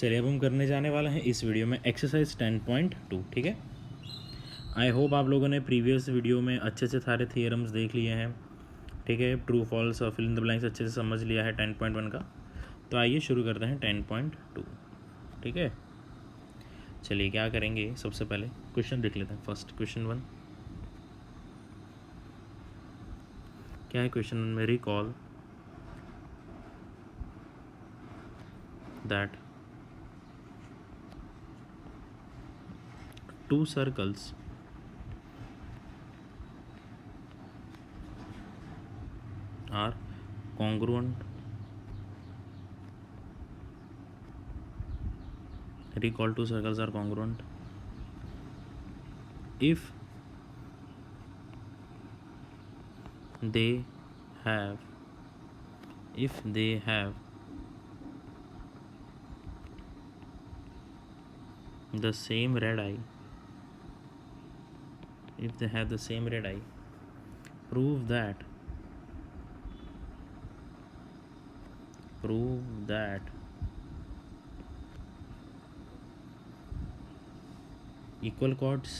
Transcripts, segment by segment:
चलिए अब हम करने जाने वाले हैं इस वीडियो में एक्सरसाइज 10.2। ठीक है, आई होप आप लोगों ने प्रीवियस वीडियो में अच्छे से सारे थियरम्स देख लिए हैं। ठीक है, ट्रू फॉल्स और फिल इन द ब्लैंक्स अच्छे से समझ लिया है 10.1 का। तो आइए शुरू करते हैं 10.2। ठीक है, चलिए क्या करेंगे, सबसे पहले क्वेश्चन देख लेते हैं। फर्स्ट क्वेश्चन 1 क्या है? क्वेश्चन 1 में recall that two circles are congruent. Recall two circles are congruent if they have the same red eye. If they have the same red eye, prove that equal chords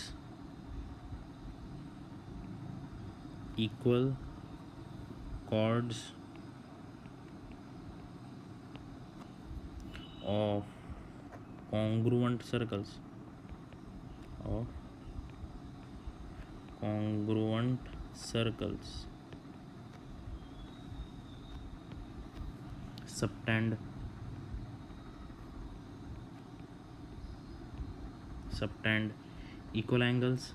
of congruent circles subtend equal angles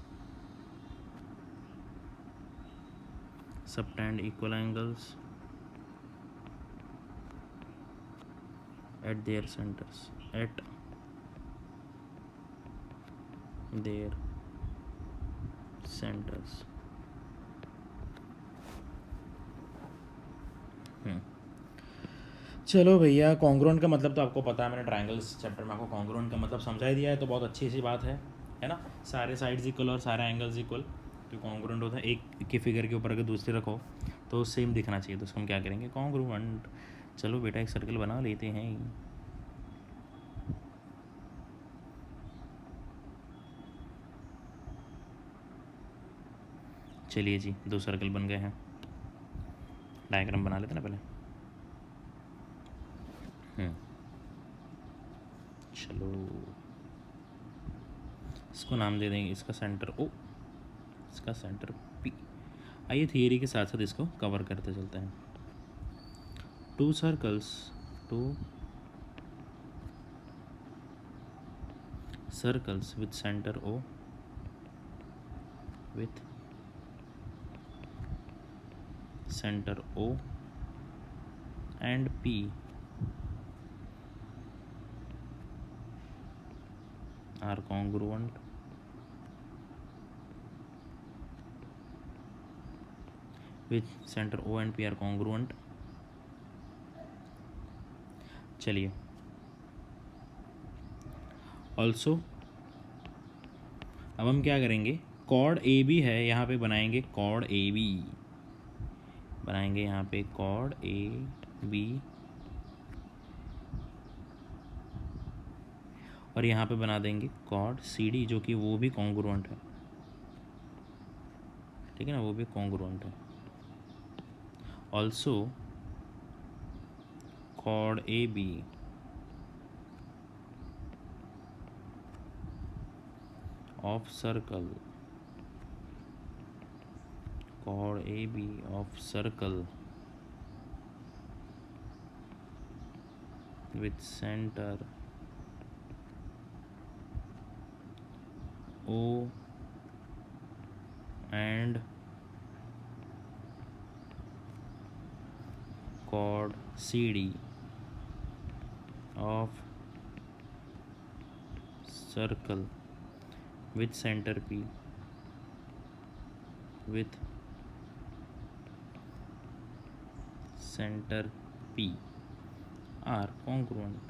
at their centers. चलो भैया, congruent का मतलब तो आपको पता है, मैंने triangles chapter में आपको कॉन्ग्रुएंट का मतलब समझा ही दिया है, तो बहुत अच्छी सी बात है ना। सारे साइड्स इक्वल और सारे एंगल्स इक्वल तो कॉन्ग्रुएंट होता है। एक के फिगर के ऊपर अगर दूसरे रखो तो सेम दिखना चाहिए, तो उसको हम क्या करेंगे? कॉन्ग्रुएंट। चलो बेटा एक सर्कल बना लेते हैं। चलिए जी, 2 सर्कल बन गए हैं। डायग्राम बना लेते ना पहले। चलो इसको नाम दे देंगे, इसका सेंटर O, इसका सेंटर P। आइए थियरी के साथ साथ इसको कवर करते चलते हैं। To circles with centre O and P are congruent with center O and P are congruent। चलिए ऑल्सो अब हम क्या करेंगे? कॉर्ड ए बी है, यहाँ पे बनाएंगे कॉर्ड ए बी, यहाँ पे कॉर्ड ए बी, और यहाँ पे बना देंगे कॉर्ड सी डी, जो कि वो भी कॉन्ग्रुएंट है। ठीक है ना, वो भी कॉन्ग्रुएंट है। Also chord A B of circle with center O and chord CD of circle with center P are congruent।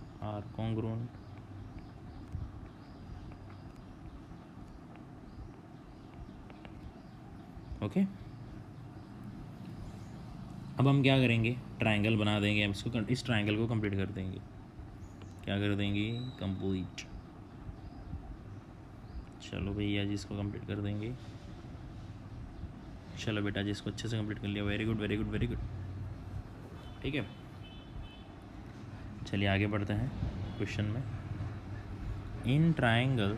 Okay, अब हम क्या करेंगे? ट्रायंगल बना देंगे, हम इसको, इस ट्रायंगल को कंप्लीट कर देंगे। क्या कर देंगे, कंप्लीट। चलो भैया जी इसको कंप्लीट कर देंगे। चलो बेटा जी इसको अच्छे से कंप्लीट कर लिया, very good very good very good. ठीक है, चलिए आगे बढ़ते हैं क्वेश्चन में। In triangle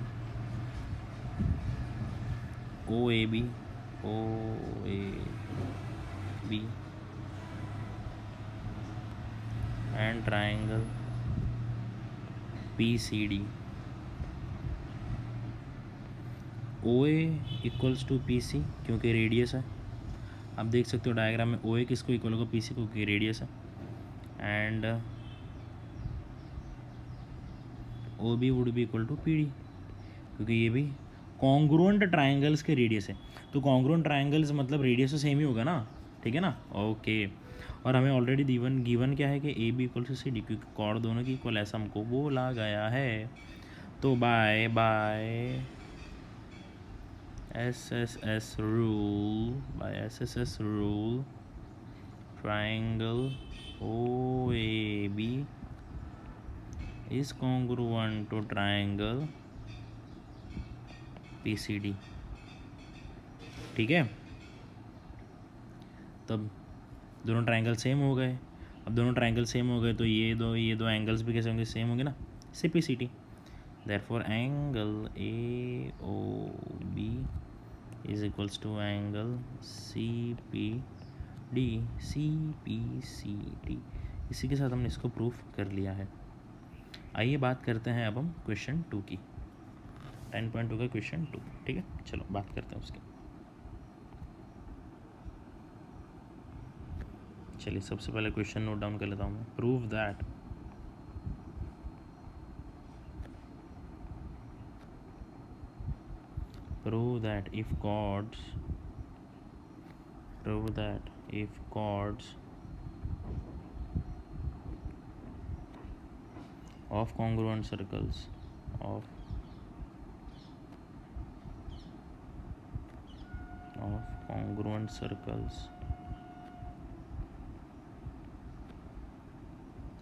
O A B and triangle P C D, O A equals to P C क्योंकि रेडियस है। आप देख सकते हो डायग्राम में ओ ए किसको इक्वल होगा, पी सी को, क्योंकि रेडियस है। And O B would be equal to P D क्योंकि ये भी कॉन्ग्रुएंट ट्राइंगल्स के रेडियस है। तो कॉन्ग्रुएंट ट्राइंगल्स मतलब रेडियस तो सेम ही होगा ना, ठीक है ना, ओके। और हमें ऑलरेडी गिवन क्या है कि A B equal to C D, क्योंकि कॉर्ड दोनों की इक्वल ऐसा हमको बोला गया है। तो by S S rule triangle O A B is congruent to triangle PCD। ठीक है, तब दोनों ट्राइंगल सेम हो गए। अब दोनों ट्राइंगल सेम हो गए तो ये दो एंगल्स भी कैसे होंगे, सेम होंगे ना, CPCD। Therefore angle AOB is equals to angle CPCD। इसी के साथ हमने इसको प्रूफ कर लिया है। आइए बात करते हैं अब हम क्वेश्चन 2 की, 10.2 का क्वेश्चन 2। ठीक है, चलो बात करते हैं उसकी। चलिए सबसे पहले क्वेश्चन नोट डाउन कर लेता हूँ मैं। Prove that if chords of congruent circles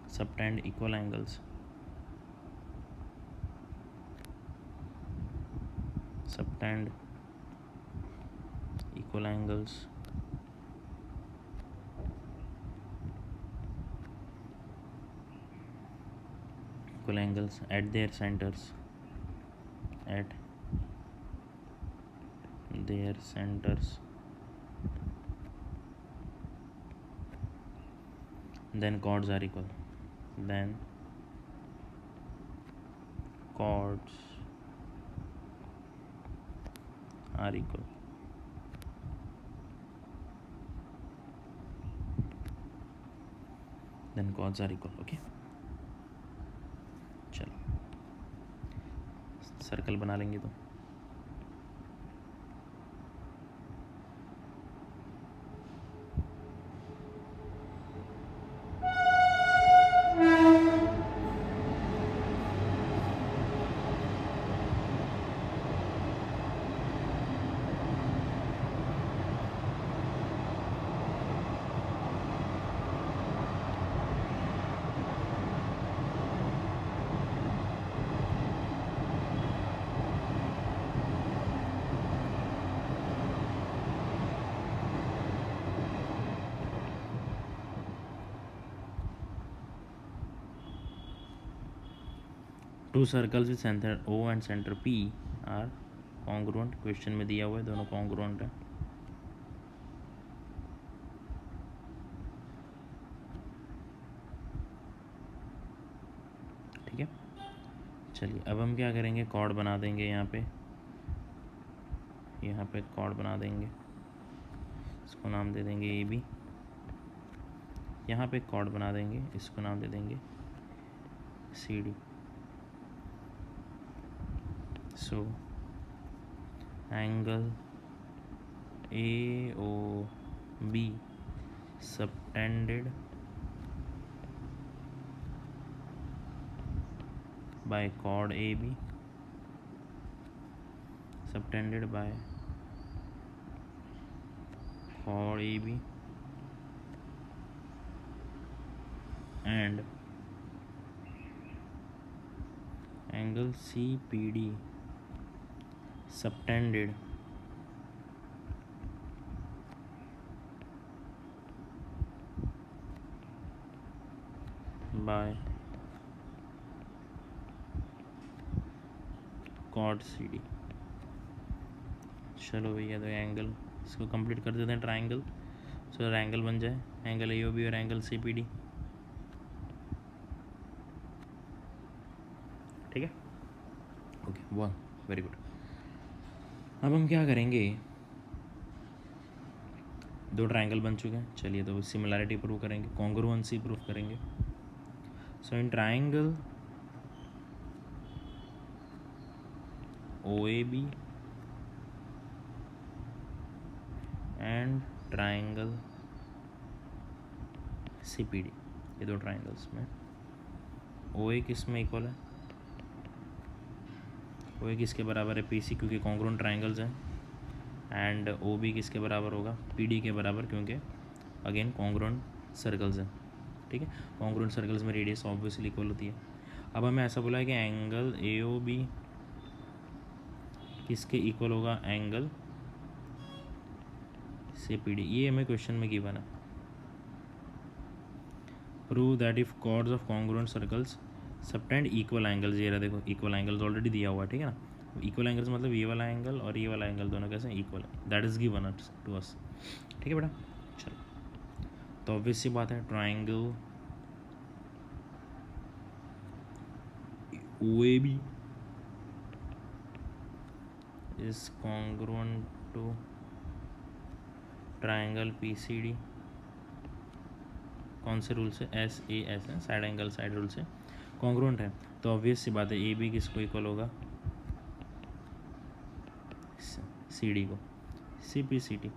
subtend equal angles at their centers then chords are equal, then chords are equal। Okay, चलो सर्कल बना लेंगे तो two circles with centre O and centre P are congruent. Question में दिया हुआ है दोनों congruent है। ठीक है, चलिए अब हम क्या करेंगे, कॉर्ड बना देंगे। यहाँ पे कॉर्ड बना देंगे, इसको नाम दे देंगे AB। यहाँ पे कॉर्ड बना देंगे, इसको नाम दे देंगे CD। So angle AOB subtended by chord AB and angle C P D subtended by कॉड सी डी। चलो भैया तो एंगल इसको कंप्लीट कर देते हैं ट्राइंगल। सो एंगल बन जाए एंगल ए ओ बी और एंगल सी पी डी। ठीक है, ओके वाह वेरी गुड। अब हम क्या करेंगे, दो ट्राइंगल बन चुके हैं, चलिए तो सिमिलैरिटी प्रूव करेंगे, कॉन्ग्रुएंसी प्रूव करेंगे। So in triangle O A B and triangle C P D, ये दो ट्राइंगल्स में ओ ए किस में इक्वल है, ओ ए किसके बराबर है पी सी, क्योंकि कॉन्ग्रुएंट ट्राइंगल्स हैं, एंड ओ बी किसके बराबर होगा पी डी के बराबर, क्योंकि अगेन कॉन्ग्रुएंट सर्कल्स हैं। ठीक है, कॉन्ग्रुएंट सर्कल्स में रेडियस ऑब्वियसली इक्वल होती है। अब हमें ऐसा बोला है कि एंगल ए ओ बी किसके इक्वल होगा, एंगल सी पी डी, ये हमें क्वेश्चन में गिवन है। Prove that if chords of congruent circles subtend equal angles, ये रहा देखो इक्वल एंगल्स ऑलरेडी दिया हुआ है। ठीक है ना, इक्वल एंगल्स मतलब ये वाला एंगल और ये वाला एंगल दोनों कैसे इक्वल है, that is given to us. ठीक है बेटा, चलो तो ऑब्वियस सी बात है triangle OAB is congruent to triangle PCD, कौन से रूल से, SAS है, साइड एंगल साइड रूल से कॉन्ग्रुएंट है, तो ऑब्वियस सी बात है ए बी किसको इक्वल होगा, सी डी को, सी पी सी टी।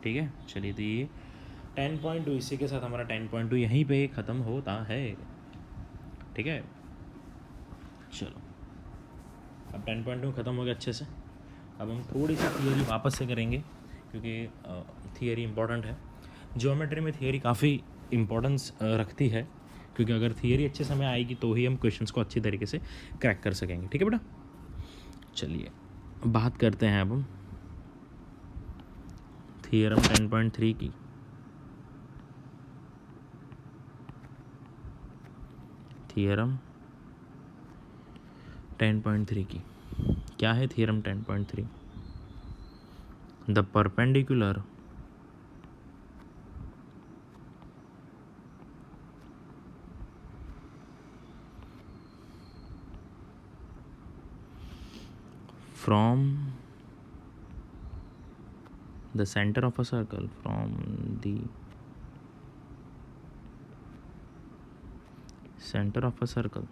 ठीक है, चलिए तो ये 10.2 इसी के साथ हमारा 10.2 यहीं पे ख़त्म होता है। ठीक है, चलो अब 10.2 ख़त्म हो गया अच्छे से। अब हम थोड़ी सी थियरी वापस से करेंगे, क्योंकि थियरी इम्पॉर्टेंट है। ज्योमेट्री में थियरी काफ़ी इम्पोर्टेंस रखती है, क्योंकि अगर थियरी अच्छे से हमें आएगी तो ही हम क्वेश्चंस को अच्छी तरीके से क्रैक कर सकेंगे। ठीक है बेटा, चलिए बात करते हैं अब हम थियरम 10.3 की। थियरम 10.3 की क्या है, theorem 10.3, the perpendicular from the center of a circle, from the center of a circle,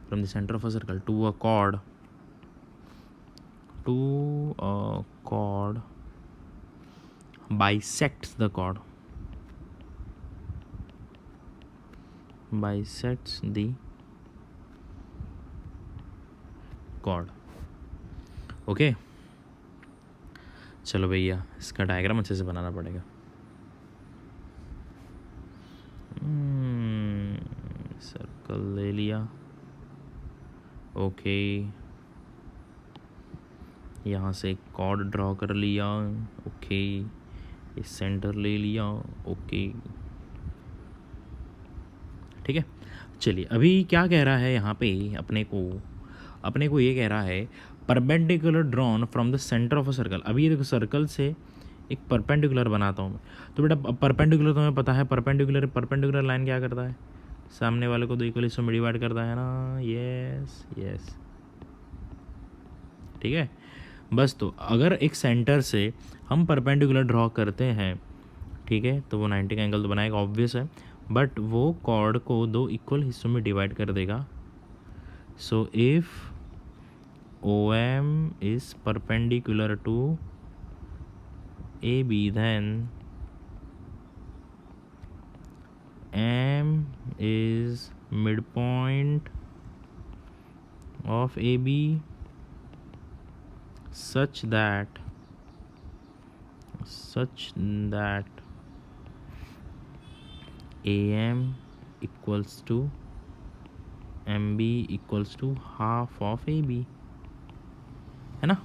from the center of a circle to a chord, bisects the chord, bisects the chord। Okay, चलो भैया इसका diagram अच्छे से बनाना पड़ेगा। Circle ले लिया, okay, यहाँ से कॉर्ड ड्रॉ कर लिया, ओके, ये सेंटर ले लिया, ओके। ठीक है, चलिए अभी क्या कह रहा है यहाँ पे अपने को ये कह रहा है perpendicular drawn from the centre of a circle. अभी ये देखो सर्कल से एक परपेंडिकुलर बनाता हूँ मैं, तो बेटा परपेंडिकुलर तुम्हें पता है, परपेंडिकुलर लाइन क्या करता है, सामने वाले को दो इक्वल हिस्सों में डिवाइड करता है ना, यस यस। ठीक है, बस तो अगर एक सेंटर से हम परपेंडिकुलर ड्रॉ करते हैं, ठीक है, तो वो 90 का एंगल तो बनाएगा ऑब्वियस है, बट वो कॉर्ड को दो इक्वल हिस्सों में डिवाइड कर देगा। So if OM is perpendicular to AB, then M is midpoint of AB such that AM equals to MB equals to half of AB, है ना।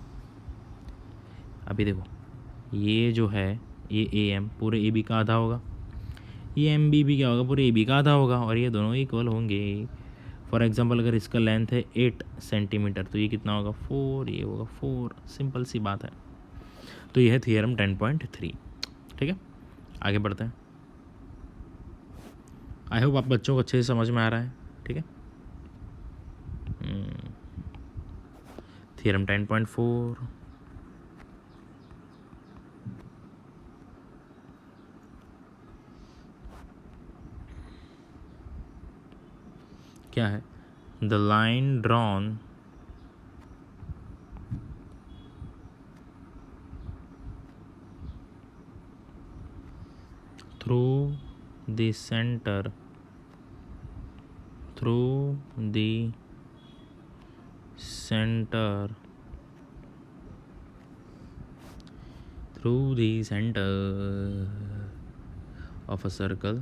अभी देखो ये जो है ये AM पूरे AB का आधा होगा, ये MB भी क्या होगा, पूरे AB का आधा होगा, और ये दोनों इक्वल होंगे। फॉर एग्जांपल अगर इसका लेंथ है 8 सेंटीमीटर तो ये कितना होगा 4, ये होगा 4, सिंपल सी बात है। तो ये है थियरम 10.3। ठीक है, आगे बढ़ते हैं। आई होप आप बच्चों को अच्छे से समझ में आ रहा है। ठीक है, थियरम 10.4, क्या है, the line drawn through the centre of a circle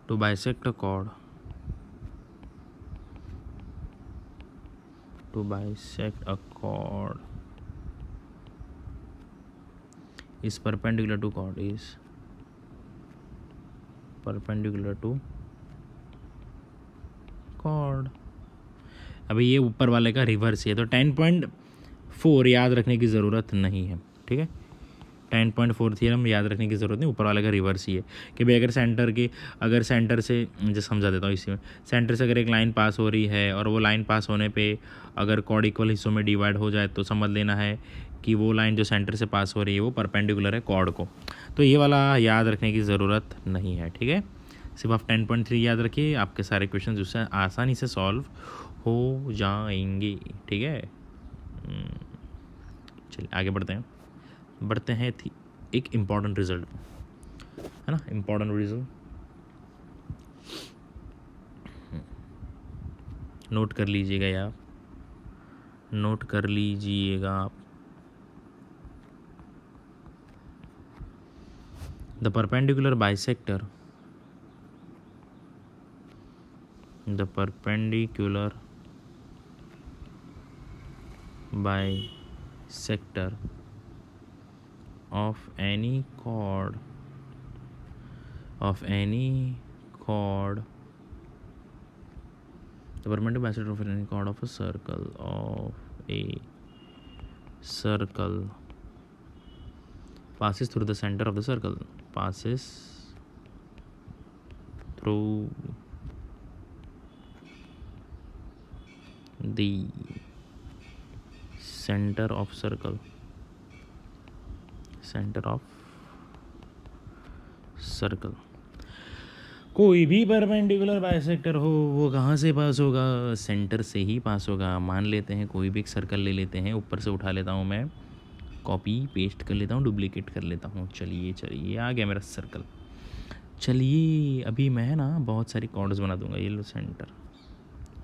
to bisect a chord is perpendicular to chord। अभी ये ऊपर वाले का रिवर्स है, तो 10.4 याद रखने की ज़रूरत नहीं है। ठीक है, 10.4 थियरम याद रखने की ज़रूरत नहीं, ऊपर वाले का रिवर्स ही है कि भाई अगर सेंटर से जो समझा देता हूँ इसी में, सेंटर से अगर एक लाइन पास हो रही है और वो लाइन पास होने पे अगर कॉर्ड इक्वल हिस्सों में डिवाइड हो जाए तो समझ लेना है कि वो लाइन जो सेंटर से पास हो रही है वो परपेंडिकुलर है कॉर्ड को। तो ये वाला याद रखने की ज़रूरत नहीं है। ठीक है, सिर्फ आप 10.3 याद रखिए, आपके सारे क्वेश्चन उससे आसानी से सॉल्व हो जाएंगे। ठीक है, चलिए आगे बढ़ते हैं एक इम्पॉर्टेंट रिजल्ट, है ना, इम्पॉर्टेंट रिजल्ट नोट कर लीजिएगा आप। The perpendicular bisector of any chord the perpendicular bisector of any chord of a circle passes through the center of the circle, center of circle। कोई भी परपेंडिकुलर बाइसेक्टर हो वो कहाँ से पास होगा, सेंटर से ही पास होगा। मान लेते हैं कोई भी एक सर्कल ले लेते हैं, ऊपर से उठा लेता हूँ मैं, कॉपी पेस्ट कर लेता हूँ, डुप्लीकेट कर लेता हूँ। चलिए आ गया मेरा सर्कल। चलिए अभी मैं ना बहुत सारी कॉर्ड्स बना दूंगा। ये लो सेंटर,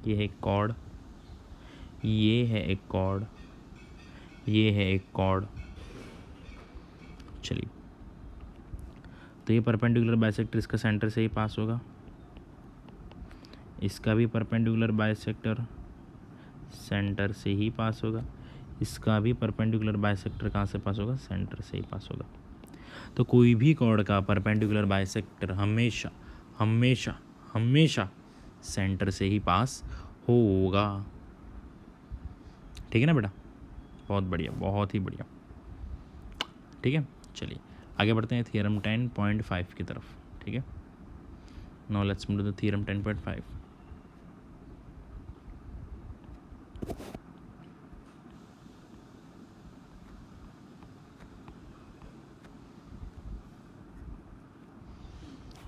ये है एक कॉर्ड, ये है एक कॉर्ड, ये है एक कॉर्ड। चलिए, तो ये परपेंडिकुलर बाइसेक्टर इसका सेंटर से ही पास होगा, इसका भी परपेंडिकुलर बाइसेक्टर सेंटर से ही पास होगा, इसका भी परपेंडिकुलर बाइसेक्टर कहाँ से पास होगा, सेंटर से ही पास होगा। तो कोई भी कॉर्ड का परपेंडिकुलर बाइसेक्टर हमेशा सेंटर से ही पास होगा। ठीक है ना बेटा, बहुत बढ़िया, बहुत ही बढ़िया। ठीक है, चलिए आगे बढ़ते हैं थियरम 10.5 की तरफ। ठीक है, now let's move to the theorem 10.5।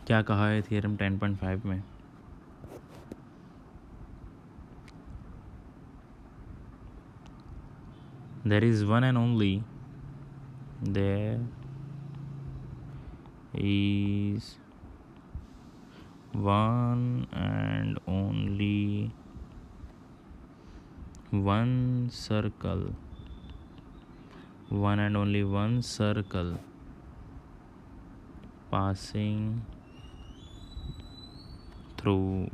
क्या कहा है थियरम 10.5 में, there is one and only one circle one and only one circle passing through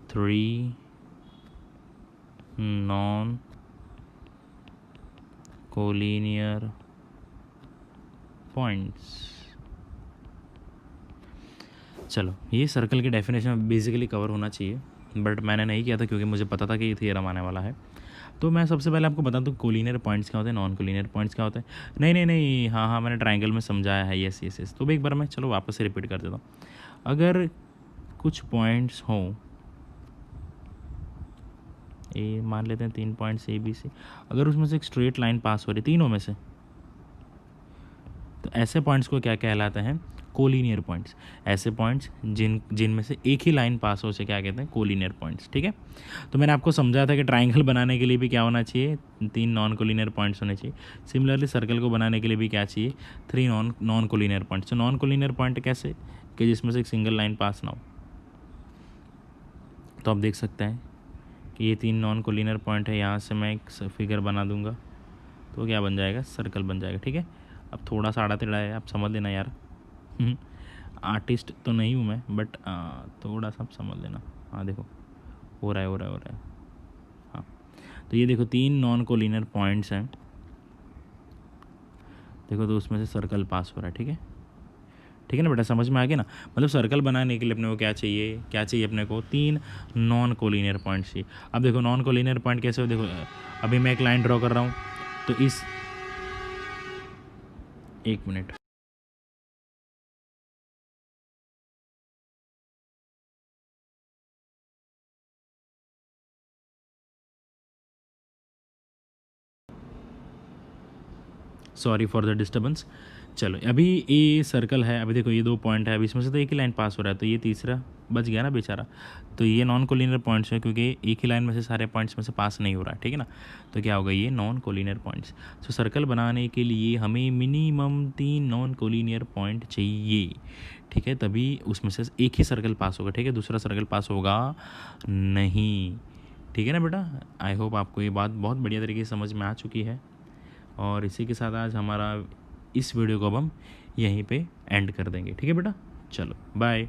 three non-collinear points। चलो, ये सर्कल की डेफिनेशन बेसिकली कवर होना चाहिए, बट मैंने नहीं किया था क्योंकि मुझे पता था कि ये थियरम आने वाला है। तो मैं सबसे पहले आपको बता दूँ कोलिनियर पॉइंट्स क्या होते हैं, नॉन कोलिनियर पॉइंट्स क्या होते हैं। नहीं, हाँ, मैंने ट्रायंगल में समझाया है, यस। तो एक बार मैं चलो वापस से रिपीट कर देता हूँ। अगर कुछ पॉइंट्स हों, ए मान लेते हैं 3 पॉइंट्स ABC, अगर उसमें से एक स्ट्रेट लाइन पास हो रही तीनों में से, तो ऐसे पॉइंट्स को क्या कहलाते हैं, कोलिनियर पॉइंट्स। ऐसे पॉइंट्स जिनमें से एक ही लाइन पास हो से क्या कहते हैं, कोलिनियर पॉइंट्स। ठीक है, तो मैंने आपको समझाया था कि ट्राइंगल बनाने के लिए भी क्या होना चाहिए, 3 नॉन कोलिनियर पॉइंट्स होने चाहिए। सिमिलरली सर्कल को बनाने के लिए भी क्या चाहिए, 3 नॉन कोलिनियर पॉइंट्स। तो नॉन कोलिनियर पॉइंट कैसे, कि जिसमें से एक सिंगल लाइन पास ना हो। तो आप देख सकते हैं कि ये 3 नॉन कोलिनियर पॉइंट है। यहाँ से मैं एक फिगर बना दूंगा तो क्या बन जाएगा, सर्कल बन जाएगा। ठीक है, अब थोड़ा सा आड़ा टेढ़ा है, आप समझ लेना यार। आर्टिस्ट तो नहीं हूँ मैं, बट थोड़ा सा आप समझ लेना। हाँ देखो, हो रहा है। हाँ, तो ये देखो 3 नॉन कोलिनियर पॉइंट्स हैं, देखो, तो उसमें से सर्कल पास हो रहा है। ठीक है ना बेटा, समझ में आ गया ना। मतलब सर्कल बनाने के लिए अपने को क्या चाहिए अपने को, 3 नॉन कोलिनियर पॉइंट्स चाहिए। अब देखो नॉन कोलिनियर पॉइंट कैसे हो, देखो अभी मैं एक लाइन ड्रॉ कर रहा हूँ, तो इस, एक minute, sorry for the disturbance. चलो, अभी ये सर्कल है, अभी देखो ये 2 पॉइंट है, अभी इसमें से तो एक ही लाइन पास हो रहा है, तो ये तीसरा बच गया ना बेचारा। तो ये नॉन कोलिनियर पॉइंट्स है क्योंकि एक ही लाइन में से सारे पॉइंट्स में से पास नहीं हो रहा है। ठीक है ना, तो क्या होगा, ये नॉन कोलिनियर पॉइंट्स। तो सर्कल बनाने के लिए हमें मिनिमम 3 नॉन कोलिनियर पॉइंट चाहिए। ठीक है, तभी उसमें से एक ही सर्कल पास होगा। ठीक है, दूसरा सर्कल पास होगा नहीं। ठीक है ना बेटा, आई होप आपको ये बात बहुत बढ़िया तरीके से समझ में आ चुकी है। और इसी के साथ आज हमारा इस वीडियो को अब हम यहीं पे एंड कर देंगे। ठीक है बेटा, चलो बाय।